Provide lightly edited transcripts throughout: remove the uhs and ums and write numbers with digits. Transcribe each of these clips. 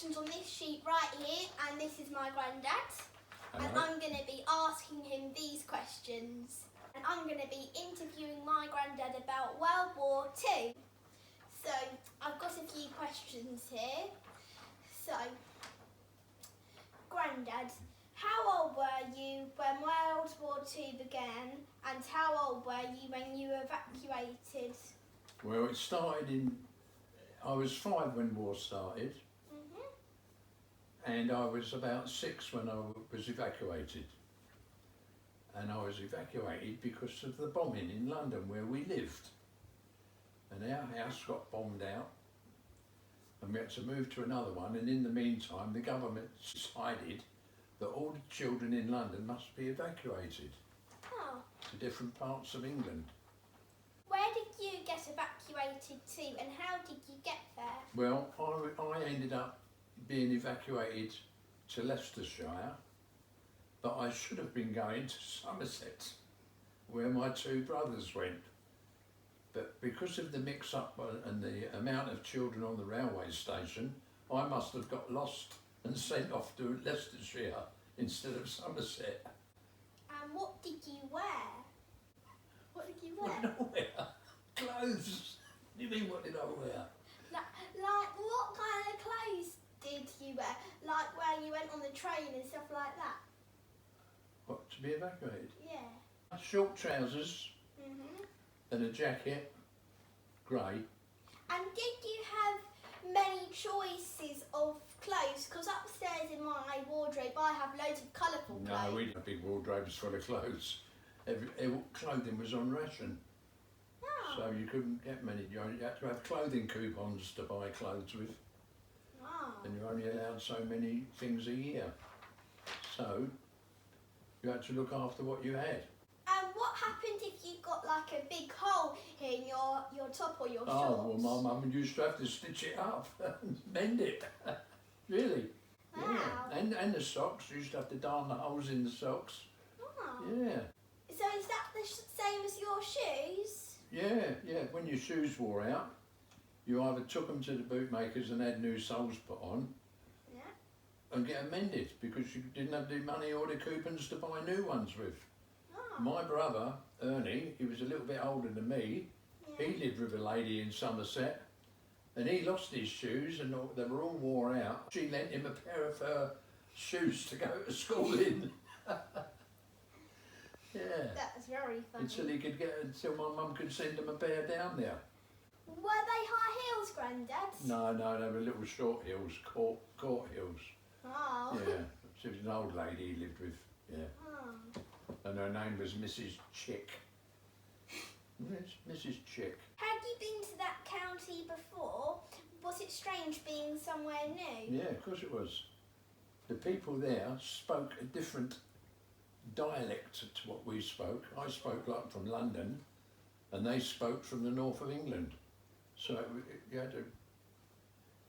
questions on this sheet right here, and this is my granddad. Hello. And I'm going to be asking him these questions. And I'm going to be interviewing my granddad about World War II. So, I've got a few questions here. So, Grandad, how old were you when World War II began, and how old were you when you evacuated? Well, it started I was 5 when war started, and I was about 6 when I was evacuated. And I was evacuated because of the bombing in London where we lived. And our house got bombed out, and we had to move to another one, and in the meantime the government decided that all the children in London must be evacuated to different parts of England. Where did you get evacuated to, and how did you get there? Well, I ended up being evacuated to Leicestershire, but I should have been going to Somerset, where my 2 brothers went. But because of the mix-up and the amount of children on the railway station, I must have got lost and sent off to Leicestershire instead of Somerset. And what did you wear? What did you wear? What did I wear? Clothes. What do you mean, what did I wear? Like, what kind of clothes did you wear? Like where you went on the train and stuff like that? What, to be evacuated? Yeah. Short trousers and a jacket, grey. And did you have many choices of clothes? Because upstairs in my wardrobe I have loads of colourful clothes. No, we didn't have big wardrobes full of clothes. Every clothing was on ration. Oh. So you couldn't get many. You had to have clothing coupons to buy clothes with. Oh. And you're only allowed so many things a year. So you had to look after what you had. And what happened if you got like a big hole in your top or your shorts? Oh, well, my mum used to have to stitch it up and mend it. Really. Wow. Yeah. And the socks, you used to have to darn the holes in the socks. Oh. Yeah. So is that the same as your shoes? Yeah. When your shoes wore out, you either took them to the bootmakers and had new soles put on, and get them mended because you didn't have the money or the coupons to buy new ones with. Oh. My brother, Ernie, he was a little bit older than me. Yeah. He lived with a lady in Somerset, and he lost his shoes and they were all wore out. She lent him a pair of her shoes to go to school in. Yeah. That's very funny. Until my mum could send him a pair down there. Were they high heels, Grandad? No, they were little short heels, court heels. Oh. Yeah, she was an old lady he lived with, yeah. Oh. And her name was Mrs. Chick. Yes, Mrs. Chick. Had you been to that county before? Was it strange being somewhere new? Yeah, of course it was. The people there spoke a different dialect to what we spoke. I spoke like from London, and they spoke from the north of England. So you had to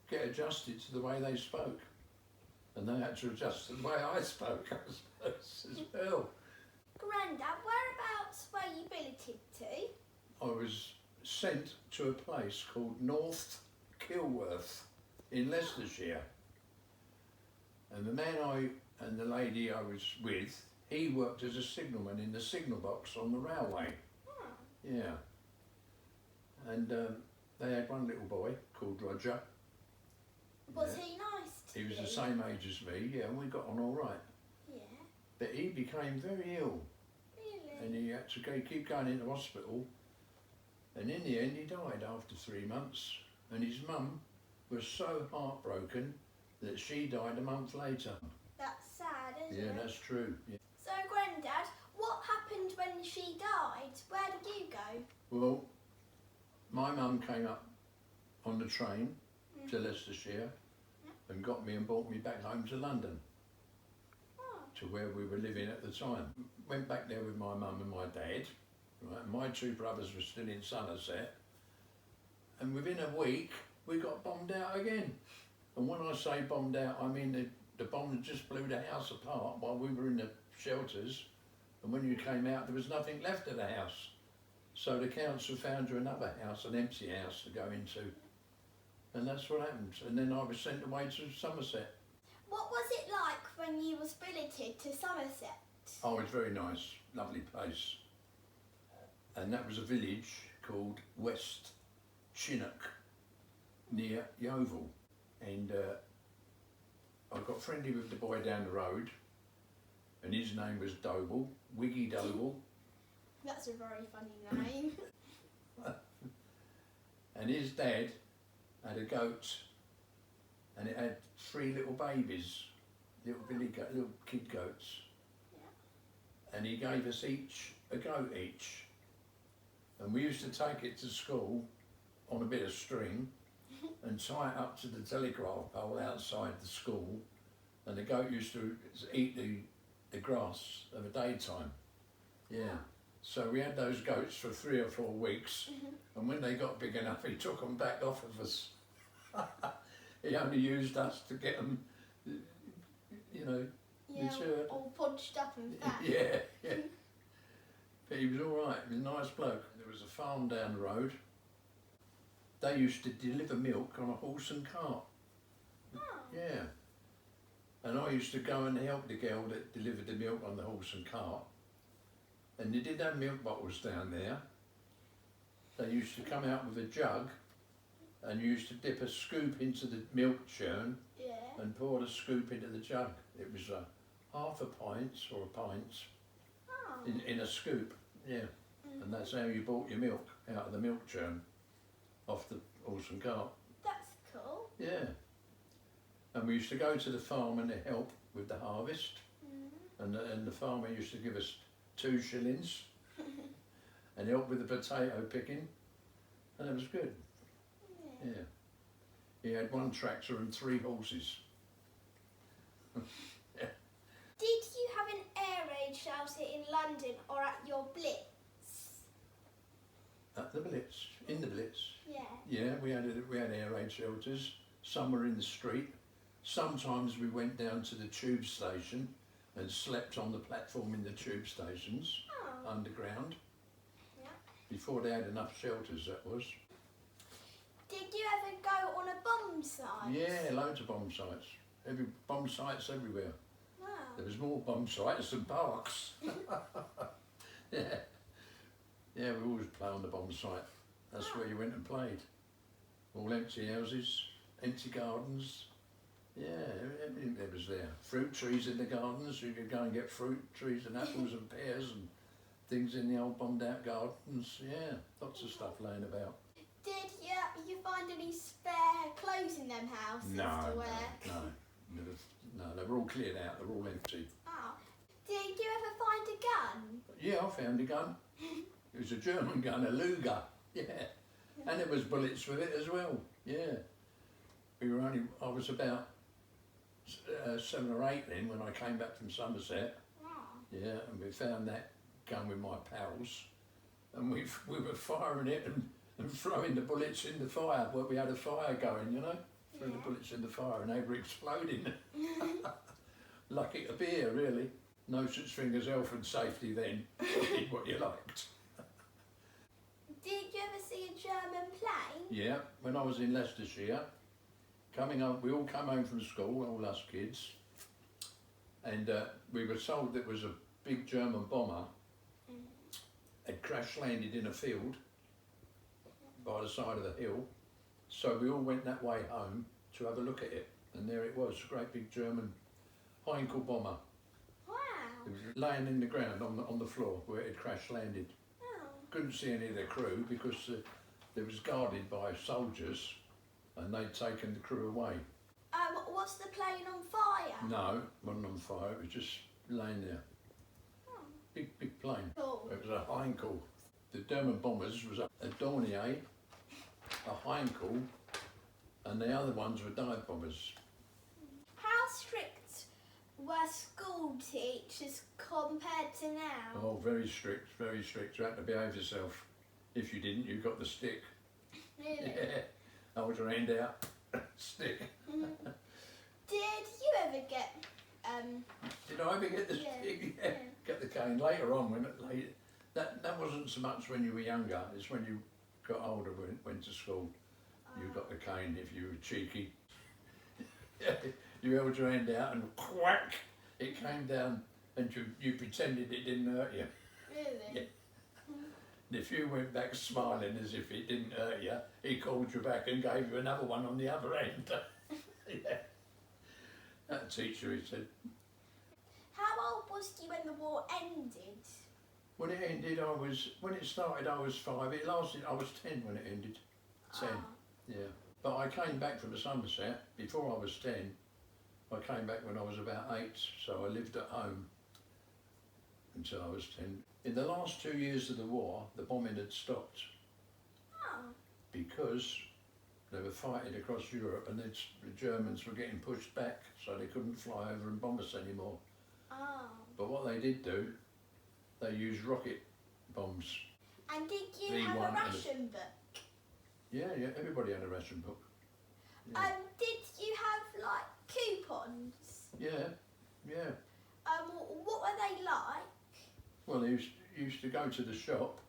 get adjusted to the way they spoke. And they had to adjust to the way I spoke, I suppose, as well. Grandad, whereabouts were you billeted to? I was sent to a place called North Kilworth in Leicestershire. And the man and the lady I was with, he worked as a signalman in the signal box on the railway. Oh. Yeah. And they had one little boy called Roger. Was he nice to He was you? the same age as me, yeah, and we got on all right. Yeah. But he became very ill, Really? and he had to keep going into hospital. And in the end, he died after 3 months. And his mum was so heartbroken that she died a month later. That's sad, isn't it? Yeah, that's true. Yeah. So, Grandad, what happened when she died? Where did you go? Well, my mum came up on the train to Leicestershire and got me and brought me back home to London, to where we were living at the time. Went back there with my mum and my dad. Right, my 2 brothers were still in Somerset, and within a week we got bombed out again. And when I say bombed out, I mean the bomb just blew the house apart while we were in the shelters, and when you came out there was nothing left of the house. So the council found you another house, an empty house to go into. And that's what happened. And then I was sent away to Somerset. What was it like when you was billeted to Somerset? Oh, it's very nice, lovely place. And that was a village called West Chinook, near Yeovil. And I got friendly with the boy down the road, and his name was Doble, Wiggy Doble. That's a very funny name. And his dad had a goat, and it had 3 little babies, little kid goats. Yeah. And he gave us each a goat each. And we used to take it to school on a bit of string and tie it up to the telegraph pole outside the school, and the goat used to eat the grass of a daytime. Yeah. So we had those goats for 3 or 4 weeks, and when they got big enough, he took them back off of us. He only used us to get them, you know, matured. All punched up and fat. Yeah, yeah. But he was all right. He was a nice bloke. There was a farm down the road. They used to deliver milk on a horse and cart. Oh. Yeah. And I used to go and help the girl that delivered the milk on the horse and cart. And they did have milk bottles down there. They used to come out with a jug, and you used to dip a scoop into the milk churn, Yeah. and pour the scoop into the jug. It was half a pint or a pint Oh. in a scoop, yeah. And that's how you bought your milk out of the milk churn off the horse and cart. That's cool. Yeah. And we used to go to the farm and help with the harvest, and the farmer used to give us 2 shillings and help with the potato picking, and it was good. Yeah. Yeah. He had 1 tractor and 3 horses. Yeah. Did you have an air raid shelter in London or at your Blitz? At the Blitz, in the Blitz. Yeah. Yeah, we had air raid shelters. Some were in the street. Sometimes we went down to the tube station and slept on the platform in the tube stations, underground. Yeah. Before they had enough shelters, that was. Did you ever go on a bomb site? Yeah, loads of bomb sites. Bomb sites everywhere. Wow. There was more bomb sites than parks. Yeah. Yeah, we always play on the bomb site. That's where you went and played. All empty houses, empty gardens. Yeah, everything that was there. Fruit trees in the gardens. You could go and get fruit trees and apples and pears and things in the old bombed out gardens. Yeah, lots of stuff laying about. Did you find any spare clothes in them houses to wear? No, they were all cleared out. They were all empty. Oh. Did you ever find a gun? Yeah, I found a gun. It was a German gun, a Luger. Yeah, and there was bullets with it as well. Yeah, I was about 7 or 8 then when I came back from Somerset. Oh. Yeah, and we found that gun with my pals, and we were firing it and throwing the bullets in the fire. Well, we had a fire going, you know, threw the bullets in the fire and they were exploding. Lucky to be here, really. No such thing as health and safety then. Did what you liked. Did you ever see a German plane? Yeah, when I was in Leicestershire, coming up, we all come home from school, all us kids, and we were told there was a big German bomber had crash landed in a field by the side of the hill. So we all went that way home to have a look at it, and there it was, a great big German Heinkel bomber. Wow. It was laying in the ground on the floor where it had crash landed. Oh. Couldn't see any of the crew because it was guarded by soldiers, and they'd taken the crew away. Was the plane on fire? No, it wasn't on fire, it was just laying there. Oh. Big plane. Cool. It was a Heinkel. The German bombers was a Dornier, a Heinkel, and the other ones were dive bombers. How strict were school teachers compared to now? Oh, very strict, very strict. You had to behave yourself. If you didn't, you got the stick. Really? Yeah. Hold your hand out, stick. Did you ever get Did I ever get the stick? Yeah. Get the cane later on when that wasn't so much when you were younger. It's when you got older, went to school. You got the cane if you were cheeky. You held your hand out and whack, it came down, and you pretended it didn't hurt you. Really? Yeah. And if you went back smiling as if it didn't hurt you, he called you back and gave you another one on the other end. Yeah. That teacher, he said. How old was you when the war ended? When it ended, when it started, I was 5. It lasted, I was 10 when it ended. 10, yeah. But I came back from Somerset before I was 10. I came back when I was about 8, so I lived at home until I was 10. In the last 2 years of the war, the bombing had stopped because they were fighting across Europe, and the Germans were getting pushed back, so they couldn't fly over and bomb us anymore. But what they did do, they used rocket bombs. And did you have a ration book? Yeah, everybody had a ration book. Yeah. Did you have like coupons? Yeah. What were they like? Well, they used to go to the shop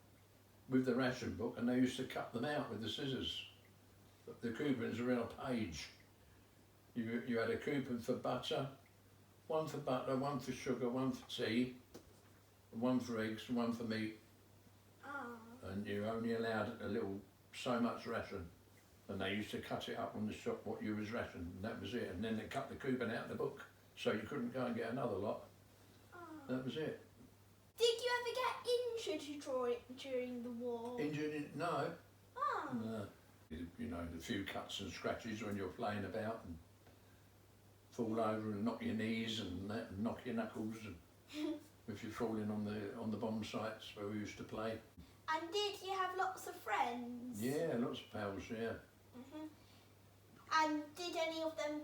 with the ration book, and they used to cut them out with the scissors. The coupons were in a page. You had a coupon for butter, one for butter, one for sugar, one for tea, one for eggs, and one for meat. And you only allowed so much ration. And they used to cut it up on the shop what you was rationed, and that was it. And then they cut the coupon out of the book, so you couldn't go and get another lot. That was it. Did you ever get injured during the war? Injured? No. No. You know, the few cuts and scratches when you're playing about and fall over and knock your knees and that, and knock your knuckles, and if you're falling on the bomb sites where we used to play. And did you have lots of friends? Yeah, lots of pals, yeah. And did any of them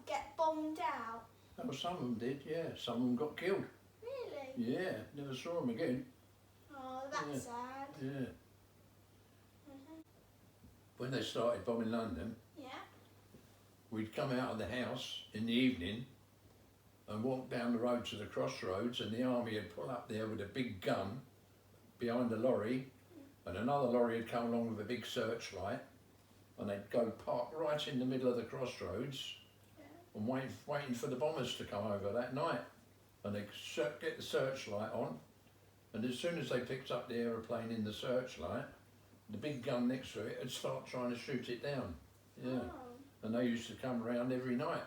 get bombed out? Oh, some of them did, yeah. Some of them got killed. Really? Yeah, never saw them again. Oh, that's sad. Yeah. When they started bombing London, we'd come out of the house in the evening and walk down the road to the crossroads, and the army would pull up there with a big gun behind a lorry, and another lorry would come along with a big searchlight, and they'd go park right in the middle of the crossroads and waiting for the bombers to come over that night. And they'd get the searchlight on, and as soon as they picked up the aeroplane in the searchlight, the big gun next to it would start trying to shoot it down. Yeah. And they used to come around every night,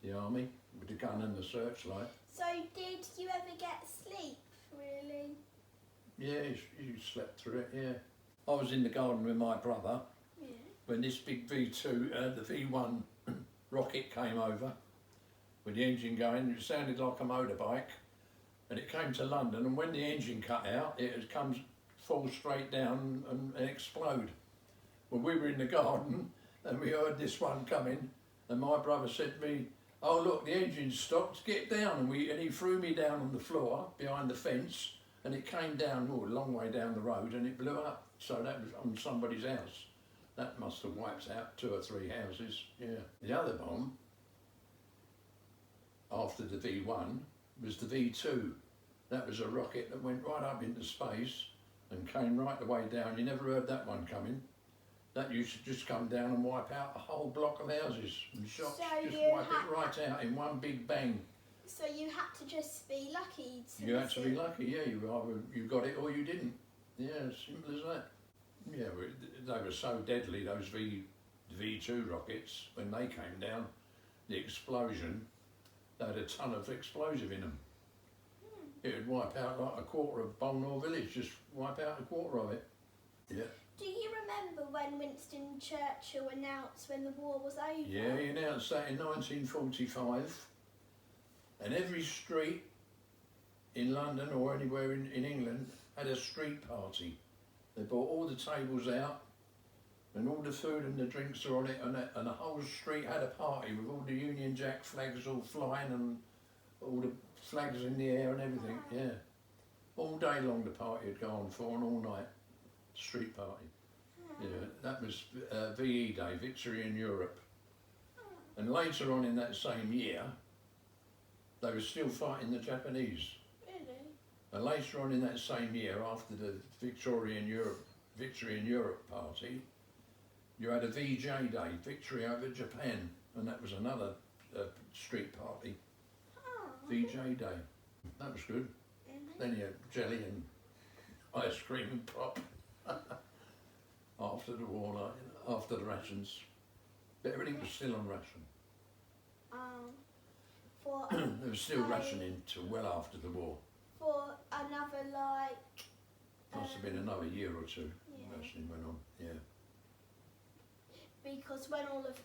the army, with the gun and the searchlight. So did you ever get sleep, really? Yeah, you slept through it, yeah. I was in the garden with my brother when this big V2, the V1 rocket came over with the engine going. It sounded like a motorbike, and it came to London, and when the engine cut out, it comes fall straight down and explode. Well, we were in the garden and we heard this one coming, and my brother said to me, "Oh look, the engine's stopped, get down." And he threw me down on the floor behind the fence, and it came down a long way down the road, and it blew up. So that was on somebody's house. That must have wiped out 2 or 3 houses, yeah. The other bomb, after the V1, was the V2. That was a rocket that went right up into space and came right the way down. You never heard that one coming. That used to just come down and wipe out a whole block of houses and shops. So just wipe it right out in one big bang. So you had to just be lucky to... You had to be lucky, yeah. You got it or you didn't. Yeah, as simple as that. Yeah, they were so deadly, those V2 rockets, when they came down, the explosion, they had a ton of explosive in them. It would wipe out like a quarter of Bolnor village, just wipe out a quarter of it. Yeah. Do you remember when Winston Churchill announced when the war was over? Yeah, he announced that in 1945. And every street in London or anywhere in England had a street party. They brought all the tables out and all the food and the drinks are on it, and the whole street had a party with all the Union Jack flags all flying and all the flags in the air and everything, yeah. All day long the party had gone for, and all night. Street party. Yeah, that was VE Day, Victory in Europe. And later on in that same year, they were still fighting the Japanese. Really? And later on in that same year, after the Victory in Europe party, You had a VJ Day, Victory over Japan, and that was another street party. Oh. VJ Day. That was good. Then you had jelly and ice cream and pop after the war, like, after the rations. But everything was still on ration. There was still rationing till well after the war. For another, like... Must have been another year or two. Yeah. Rationing went on, yeah. Because when all of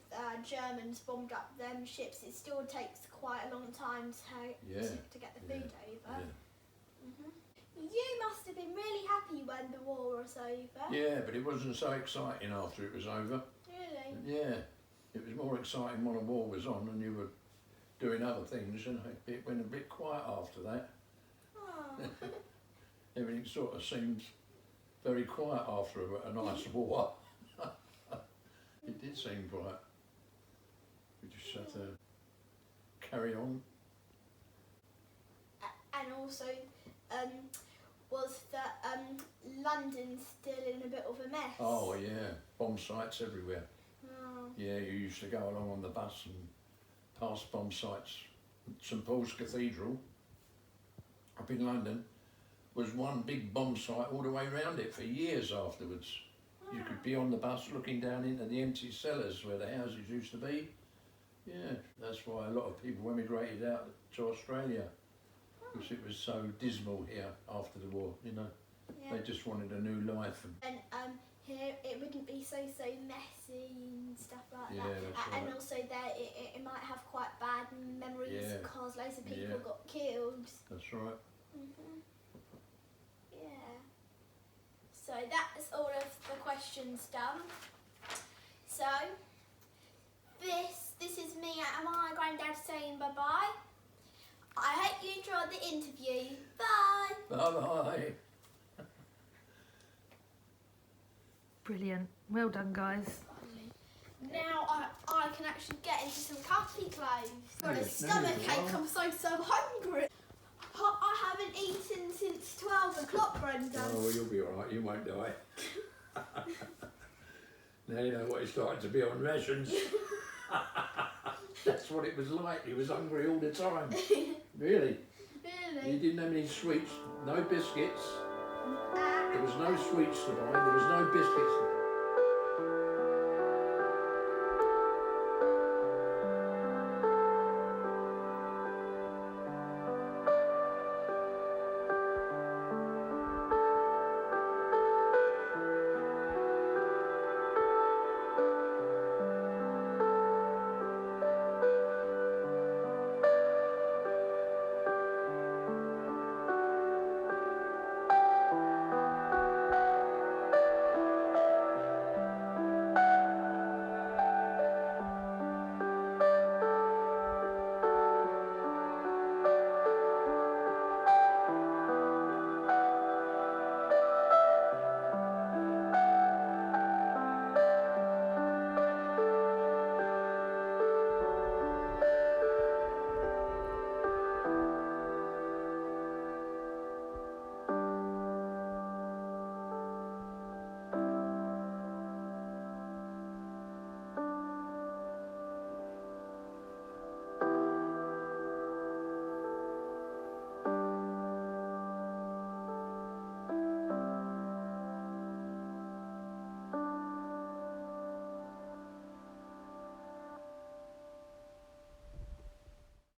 Germans bombed up them ships, it still takes quite a long time to get the food over. Yeah. You must have been really happy when the war was over. Yeah, but it wasn't so exciting after it was over. Really? Yeah, it was more exciting when the war was on and you were doing other things, and it went a bit quiet after that. Oh. Everything sort of seemed very quiet after a nice war. It did seem quiet. We just had to carry on. And also, was that London still in a bit of a mess? Oh yeah, bomb sites everywhere. Oh. Yeah, you used to go along on the bus and pass bomb sites. St Paul's Cathedral up in London was one big bomb site all the way around it for years afterwards. You could be on the bus looking down into the empty cellars where the houses used to be. Yeah, that's why a lot of people emigrated out to Australia, because it was so dismal here after the war, you know. Yeah. They just wanted a new life. And here it wouldn't be so messy and stuff like Yeah, that. that's right. And also there it might have quite bad memories because loads of people got killed. That's right. Yeah. So that's all of the questions done. So this is me and my granddad saying bye bye. I hope you enjoyed the interview. Bye. Bye bye. Brilliant. Well done, guys. Now I can actually get into some comfy clothes. Got a Yes, stomach there you ache, are. I'm so hungry. I haven't eaten since 12 o'clock, Grandad. Oh, well, you'll be alright, you won't die. Now you know what it's like to be on rations. That's what it was like, he was hungry all the time. Really? Really? You didn't have any sweets, no biscuits. There was no sweets to buy, there was no biscuits.